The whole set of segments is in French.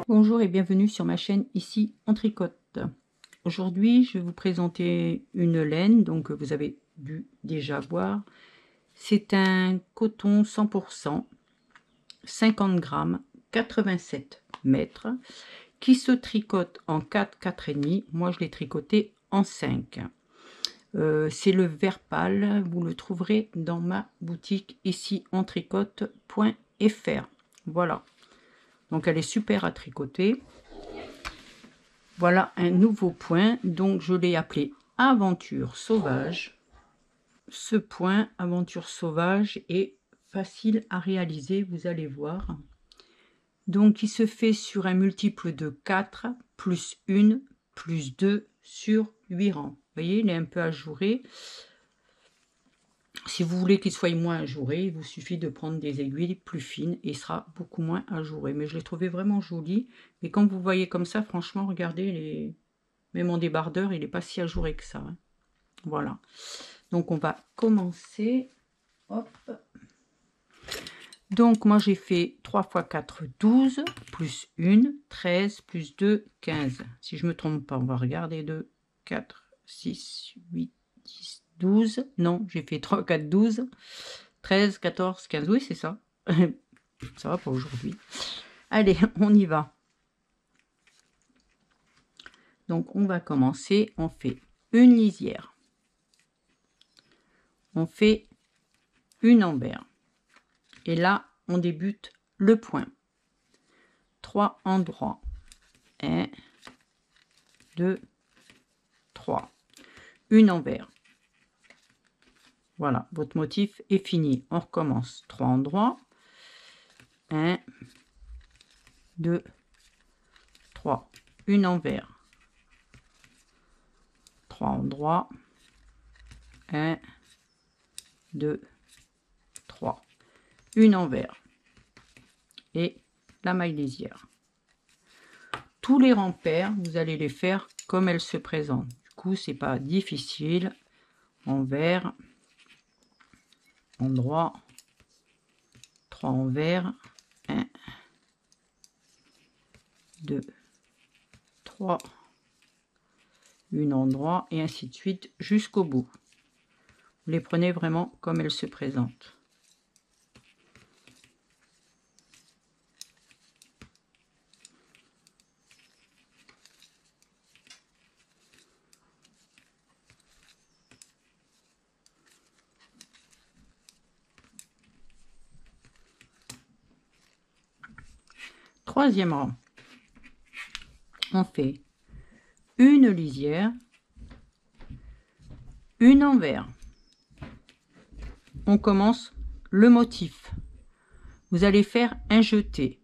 Bonjour et bienvenue sur ma chaîne, ici on tricote. Aujourd'hui je vais vous présenter une laine, donc vous avez dû déjà voir. C'est un coton 100%, 50 grammes, 87 mètres, qui se tricote en 4, 4,5. Moi je l'ai tricoté en 5. C'est le vert pâle, vous le trouverez dans ma boutique ici on tricote.fr. Voilà. Donc elle est super à tricoter. Voilà un nouveau point, donc je l'ai appelé Aventure Sauvage. Ce point Aventure Sauvage est facile à réaliser, vous allez voir. Donc il se fait sur un multiple de 4, plus 1, plus 2 sur 8 rangs. Vous voyez, il est un peu ajouré. Si vous voulez qu'il soit moins ajouré, il vous suffit de prendre des aiguilles plus fines et il sera beaucoup moins ajouré. Mais je l'ai trouvé vraiment joli. Et quand vous voyez comme ça, franchement, regardez, même en débardeur, il n'est pas si ajouré que ça. Hein. Voilà. Donc on va commencer. Hop. Donc moi j'ai fait 3 x 4, 12, plus 1, 13, plus 2, 15. Si je ne me trompe pas, on va regarder 2, 4, 6, 8, 10, 12. Non, j'ai fait 3, 4, 12, 13, 14, 15. Oui, c'est ça. Ça va pour aujourd'hui. Allez, on y va. Donc on va commencer. On fait une lisière. On fait une envers. Et là, on débute le point. 3 endroits. 1, 2, 3. Une envers. Voilà, votre motif est fini. On recommence. 3 endroits. 1, 2, 3. Une envers. 3 endroits. 1, 2, 3. Une envers. Et la maille lisière. Tous les rangs pairs, vous allez les faire comme elles se présentent. Du coup, c'est pas difficile. Envers, endroit, 3 envers, 1, 2, 3, une endroit, et ainsi de suite jusqu'au bout. Vous les prenez vraiment comme elles se présentent. Troisième rang, on fait une lisière, une envers. On commence le motif. Vous allez faire un jeté.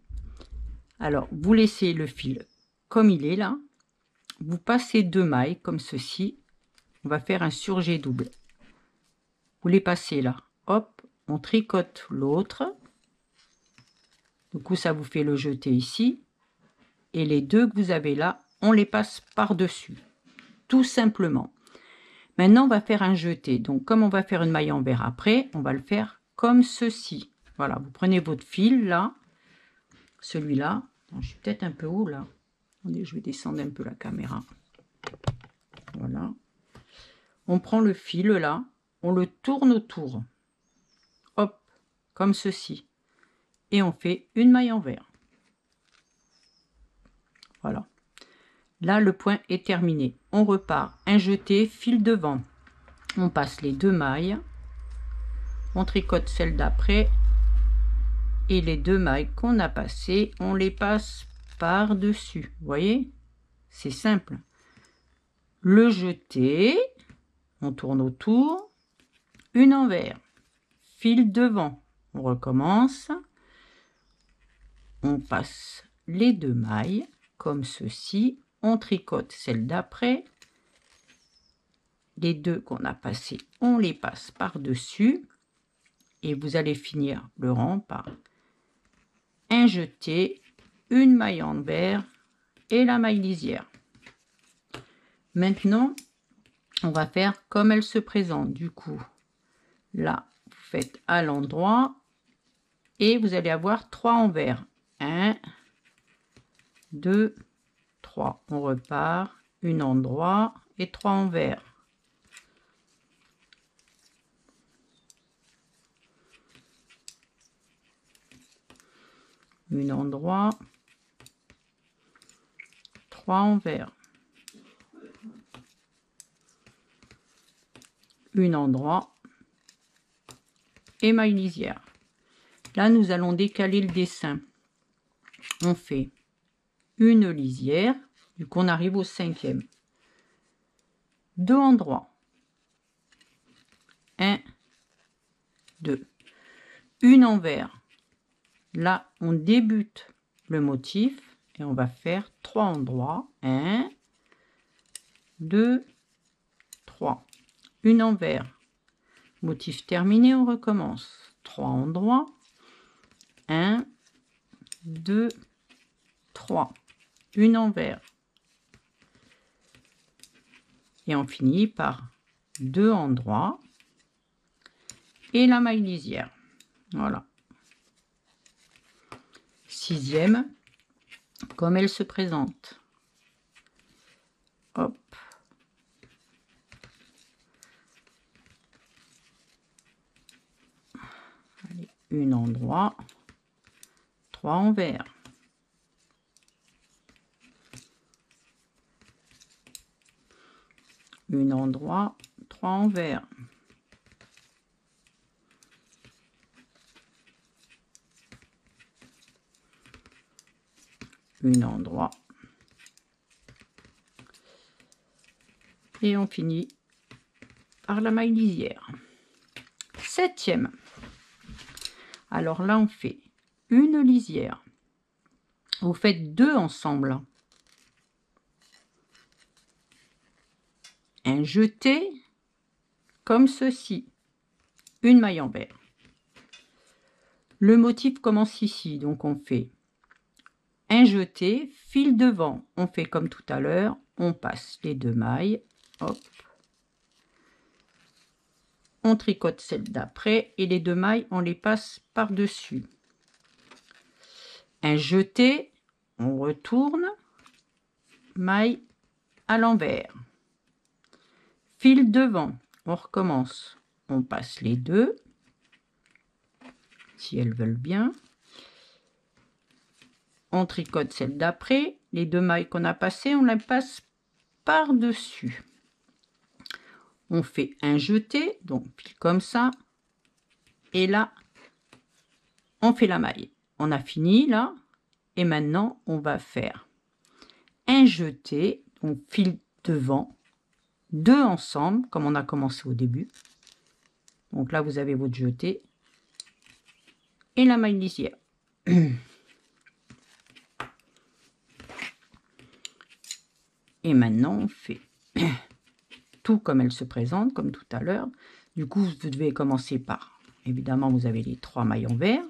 Alors, vous laissez le fil comme il est là. Vous passez 2 mailles comme ceci. On va faire un surjet double. Vous les passez là. Hop, on tricote l'autre. Du coup, ça vous fait le jeté ici. Et les deux que vous avez là, on les passe par-dessus. Tout simplement. Maintenant, on va faire un jeté. Donc, comme on va faire une maille envers après, on va le faire comme ceci. Voilà, vous prenez votre fil là. Celui-là. Je suis peut-être un peu haut là. Attendez, je vais descendre un peu la caméra. Voilà. On prend le fil là. On le tourne autour. Hop, comme ceci. Et on fait une maille envers. Voilà. Là, le point est terminé. On repart. Un jeté, fil devant. On passe les 2 mailles. On tricote celle d'après. Et les 2 mailles qu'on a passées, on les passe par-dessus. Vous voyez? C'est simple. Le jeté. On tourne autour. Une envers. Fil devant. On recommence. On passe les 2 mailles comme ceci. On tricote celle d'après. Les 2 qu'on a passées, on les passe par-dessus. Et vous allez finir le rang par un jeté, une maille envers et la maille lisière. Maintenant, on va faire comme elle se présente. Du coup, là, vous faites à l'endroit et vous allez avoir 3 envers. 1, 2, 3. On repart. Une endroit et 3 envers. Une endroit, 3 envers. Une endroit et maille lisière. Là, nous allons décaler le dessin. On fait une lisière, du coup on arrive au 5e. 2 endroits. 1, 2. Une envers. Là, on débute le motif et on va faire 3 endroits. 1, 2, 3. Une envers. Motif terminé, on recommence. 3 endroits. 1, 2, 3. Une envers. Et on finit par 2 endroits et la maille lisière. Voilà. 6e, comme elle se présente. Hop. Allez, une endroit, 3 envers. Une endroit, 3 envers. Une endroit. Et on finit par la maille lisière. 7e. Alors là, on fait une lisière. Vous faites 2 ensemble. Un jeté comme ceci. Une maille envers. Le motif commence ici, donc on fait un jeté, fil devant, on fait comme tout à l'heure, on passe les 2 mailles, hop, on tricote celle d'après et les 2 mailles, on les passe par-dessus. Un jeté, on retourne, maille à l'envers. Fil devant, on recommence, on passe les 2, si elles veulent bien. On tricote celle d'après, les 2 mailles qu'on a passées, on les passe par-dessus. On fait un jeté, donc comme ça, et là, on fait la maille. On a fini là, et maintenant, on va faire un jeté, donc fil devant, 2 ensemble, comme on a commencé au début. Donc là, vous avez votre jeté, et la maille lisière. Et maintenant, on fait tout comme elle se présente, comme tout à l'heure. Du coup, vous devez commencer par, évidemment, vous avez les 3 mailles envers.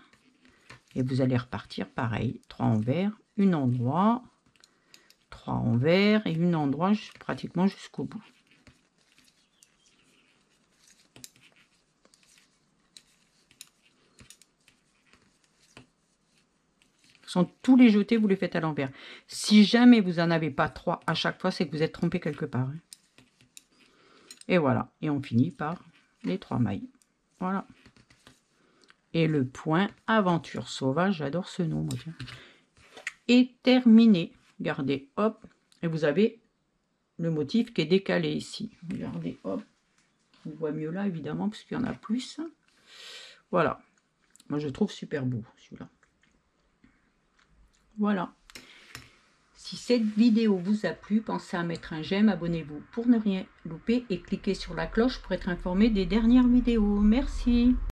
Et vous allez repartir pareil. 3 envers, une endroit, 3 envers et une endroit pratiquement jusqu'au bout. Tous les jetés, vous les faites à l'envers. Si jamais vous n'en avez pas 3 à chaque fois, c'est que vous êtes trompé quelque part. Et voilà. Et on finit par les 3 mailles. Voilà. Et le point aventure sauvage, j'adore ce nom. Moi, est terminé. Regardez, hop. Et vous avez le motif qui est décalé ici. Regardez, hop. On voit mieux là, évidemment, parce qu'il y en a plus. Voilà. Moi, je trouve super beau, celui-là. Voilà. Si cette vidéo vous a plu, pensez à mettre un j'aime, abonnez-vous pour ne rien louper et cliquez sur la cloche pour être informé des dernières vidéos. Merci.